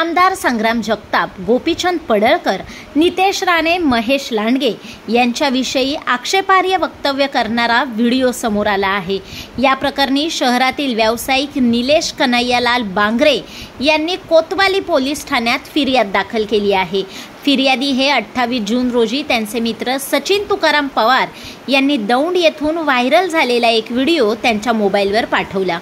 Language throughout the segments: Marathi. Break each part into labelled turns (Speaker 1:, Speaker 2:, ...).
Speaker 1: आमदार संग्राम जगताप, गोपीचंद पडळकर, नितेश राणे, महेश लांडगे यांच्याविषयी आक्षेपार्ह वक्तव्य करणारा व्हिडिओ समोर आला आहे। या प्रकरणी शहरातील व्यावसायिक निलेश कन्हैयालाल बांगरे यांनी कोतवाली पोलीस ठाण्यात फिर्याद दाखल केली आहे। फिर्यादी हे 28 जून रोजी त्यांचे मित्र सचिन तुकाराम पवार यांनी दौंड येथून व्हायरल झालेला एक व्हिडिओ त्यांच्या मोबाईलवर पाठवला।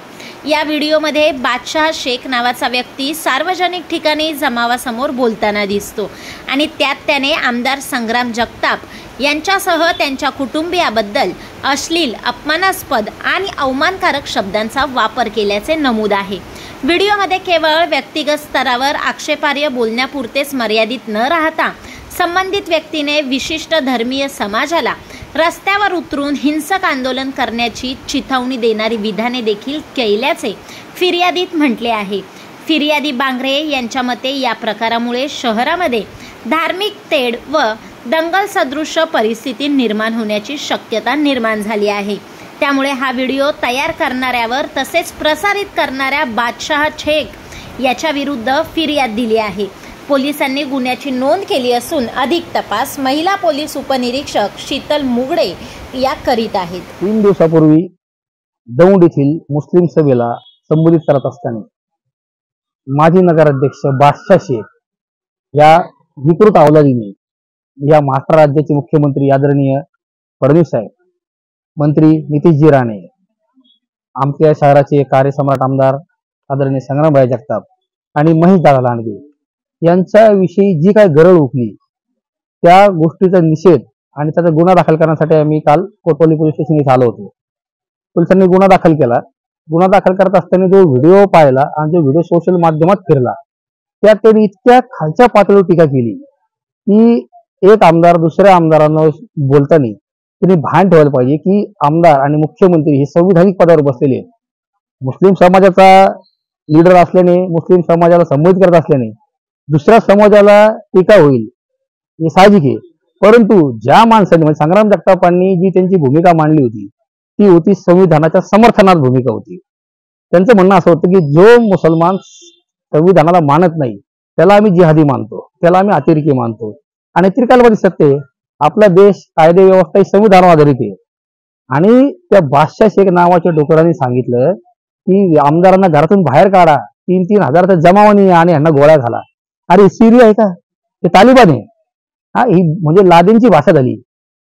Speaker 1: या व्हिडिओमध्ये बादशाह शेख नावाचा व्यक्ती सार्वजनिक ठिकाणी जमावासमोर बोलताना दिसतो आणि त्यात त्याने आमदार संग्राम जगताप यांच्यासह त्यांच्या कुटुंबियाबद्दल अश्लील, अपमानास्पद आणि अवमानकारक शब्दांचा वापर केल्याचे नमूद आहे। व्हिडिओमध्ये केवळ व्यक्तिगत स्तरावर आक्षेपार्ह बोलण्यापुरतेच मर्यादित न राहता संबंधित व्यक्तीने विशिष्ट धर्मीय समाजाला रस्त्यावर उतरून हिंसक आंदोलन करण्याची चिथावणी देणारी विधाने देखील केल्याचे फिर्यादीत म्हटले आहे। फिर्यादी बांगरे यांच्या मते या प्रकारामुळे शहरामध्ये धार्मिक तेढ व दंगल सदृश परिस्थिती निर्माण होण्याची शक्यता निर्माण झाली आहे। त्यामुळे हा व्हिडिओ तयार करणाऱ्यावर तसेच प्रसारित करणाऱ्या बादशाह शेख याच्या विरुद्ध फिर्याद दिली आहे। पोलिसांनी गुन्ह्याची नोंद केली असून अधिक तपास महिला पोलीस उपनिरीक्षक शीतल मुगडे या करीत आहेत।
Speaker 2: 3 दिवसापूर्वी दौंड येथील मुस्लिम सभेला संबोधित करत असताना माजी नगराध्यक्ष बादशाह शेख या विकृत अवलादीने या महाराष्ट्र राज्याचे मुख्यमंत्री आदरणीय फडणवीस साहेब, मंत्री नितेशजी राणे, आमच्या शहराचे कार्यसम्राट आमदार आदरणीय संग्रामभाई जगताप आणि महेश दादा लांडगे यांच्याविषयी जी काही गरळ उठली त्या गोष्टीचा निषेध आणि त्याचा गुन्हा दाखल करण्यासाठी आम्ही काल कोतवाली पोलीस स्टेशन इथे आलो होतो। पोलिसांनी गुन्हा दाखल केला। गुन्हा दाखल करत असताना जो व्हिडिओ पाहिला आणि जो व्हिडिओ सोशल माध्यमात फिरला त्यात त्यांनी इतक्या खालच्या पातळीवर टीका केली की एक आमदार दुसऱ्या आमदारांना बोलताना त्यांनी भान ठेवायला पाहिजे की आमदार आणि मुख्यमंत्री हे संविधानिक पदावर बसलेले आहेत। मुस्लिम समाजाचा लीडर असल्याने, मुस्लिम समाजाला संबोधित करत असल्याने दुसऱ्या समाजाला टीका होईल हे साहजिक आहे। परंतु ज्या माणसाने म्हणजे संग्राम जगतापांनी जी त्यांची भूमिका मांडली होती ती होती संविधानाच्या समर्थनात भूमिका होती। त्यांचं म्हणणं असं होतं की जो मुसलमान संविधानाला मानत नाही त्याला आम्ही जिहादी मानतो, त्याला आम्ही अतिरेकी मानतो आणि त्रिकालवादी सत्य आपला देश कायदे व्यवस्था ही संविधानावर आधारित आहे। आणि त्या बादशाह शेख नावाच्या डोकरांनी सांगितलं की आमदारांना घरातून बाहेर काढा, 3-3 हजाराचा जमावणी आणि यांना गोळ्या घाला। अरे सीरिया आहे का? ते तालिबान आहे। ही म्हणजे लादेनची भाषा झाली।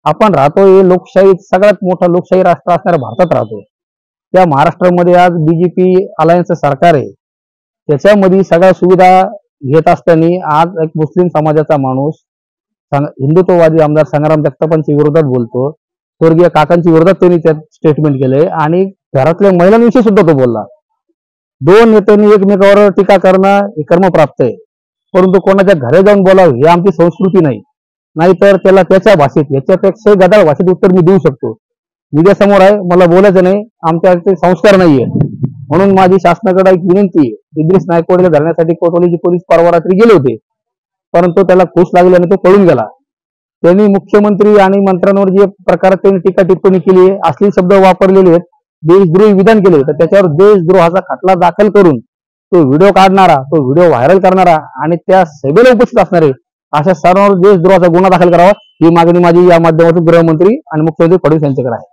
Speaker 2: आपण राहतो हे लोकशाही सगळ्यात मोठा लोकशाही राष्ट्र असणाऱ्या भारतात राहतो। त्या महाराष्ट्रामध्ये आज बीजेपी अलायन्सचं सरकार आहे, त्याच्यामध्ये सगळ्या सुविधा घेत असताना आज एक मुस्लिम समाजाचा माणूस हिंदुत्ववादी आमदार संग्राम जगतापांच्या विरोधात बोलतो। स्वर्गीय काकांच्या विरोधात त्यांनी त्यात स्टेटमेंट केले आणि घरातल्या महिलांविषयी सुद्धा तो बोलला। 2 नेत्यांनी एकमेकावर टीका करणं हे कर्मप्राप्त आहे, परंतु कोणाच्या घरी जाऊन बोलावं ही आमची संस्कृती नाही। नाहीतर त्याला त्याच्या भाषेत, याच्यापेक्षा गदाळ भाषेत उत्तर मी देऊ शकतो। मीडिया समोर आहे, मला बोलायचं नाही, आमच्याकडे संस्कार नाहीये। म्हणून माझी शासनाकडे एक विनंती आहे, इद्रिस नायकवाडीला धरण्यासाठी कोतवालीचे पोलीस परवा रात्री गेले होते, परंतु त्याला खुश लागल्याने तो पळून गेला। त्यांनी मुख्यमंत्री आणि मंत्र्यांवर जे प्रकारे त्यांनी टीका टिप्पणी केली, असली शब्द वापरलेले आहेत, देशद्रोही विधान केले, तर त्याच्यावर देशद्रोहाचा खटला दाखल करून तो व्हिडिओ काढणारा, तो व्हिडिओ व्हायरल करणारा आणि त्या सभेला उपस्थित असणारे अशा सर्वांवर देशद्रोहाचा गुन्हा दाखल करावा ही मागणी माझी या माध्यमातून गृहमंत्री आणि मुख्यमंत्री फडणवीस यांच्याकडे आहे।